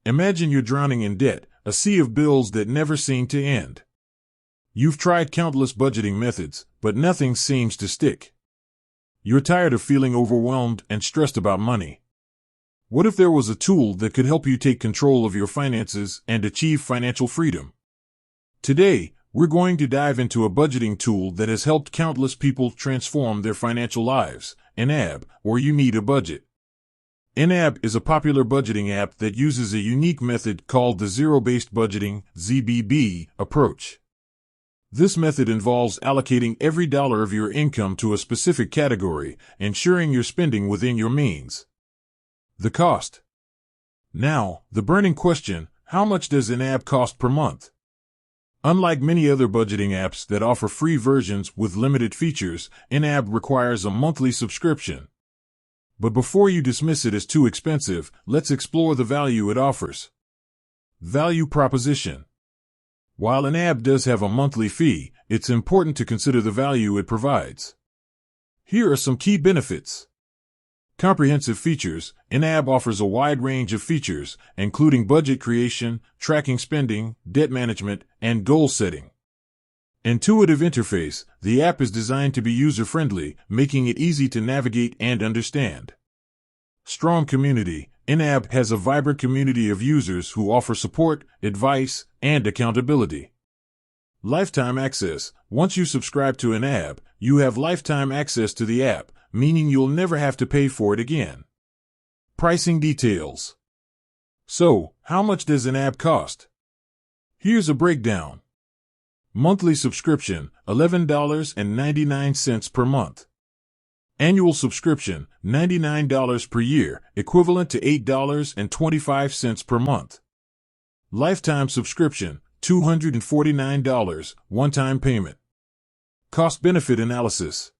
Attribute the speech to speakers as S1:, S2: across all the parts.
S1: Imagine you're drowning in debt, a sea of bills that never seem to end. You've tried countless budgeting methods, but nothing seems to stick. You're tired of feeling overwhelmed and stressed about money. What if there was a tool that could help you take control of your finances and achieve financial freedom? Today, we're going to dive into a budgeting tool that has helped countless people transform their financial lives, YNAB, or You Need a Budget. YNAB is a popular budgeting app that uses a unique method called the zero-based budgeting (ZBB) approach. This method involves allocating every dollar of your income to a specific category, ensuring you're spending within your means. The cost. Now, the burning question, how much does YNAB cost per month? Unlike many other budgeting apps that offer free versions with limited features, YNAB requires a monthly subscription. But before you dismiss it as too expensive, let's explore the value it offers. Value proposition. While YNAB does have a monthly fee, it's important to consider the value it provides. Here are some key benefits. Comprehensive features. YNAB offers a wide range of features, including budget creation, tracking spending, debt management, and goal setting. Intuitive interface. The app is designed to be user-friendly, making it easy to navigate and understand. Strong community. YNAB has a vibrant community of users who offer support, advice, and accountability. Lifetime access. Once you subscribe to YNAB, you have lifetime access to the app, meaning you'll never have to pay for it again. Pricing details. So, how much does YNAB cost? Here's a breakdown. Monthly subscription, $11.99 per month. Annual subscription, $99 per year, equivalent to $8.25 per month. Lifetime subscription, $249, one-time payment. Cost-benefit analysis.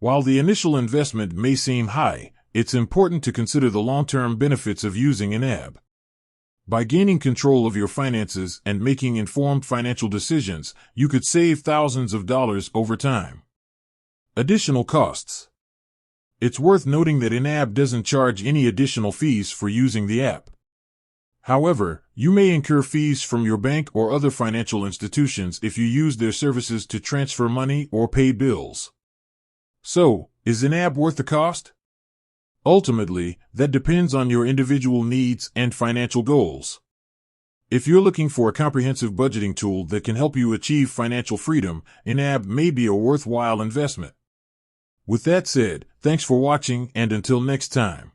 S1: While the initial investment may seem high, it's important to consider the long-term benefits of using YNAB. By gaining control of your finances and making informed financial decisions, you could save thousands of dollars over time. Additional costs. It's worth noting that YNAB doesn't charge any additional fees for using the app. However, you may incur fees from your bank or other financial institutions if you use their services to transfer money or pay bills. So, is YNAB worth the cost? Ultimately, that depends on your individual needs and financial goals. If you're looking for a comprehensive budgeting tool that can help you achieve financial freedom, YNAB may be a worthwhile investment. With that said, thanks for watching, and until next time.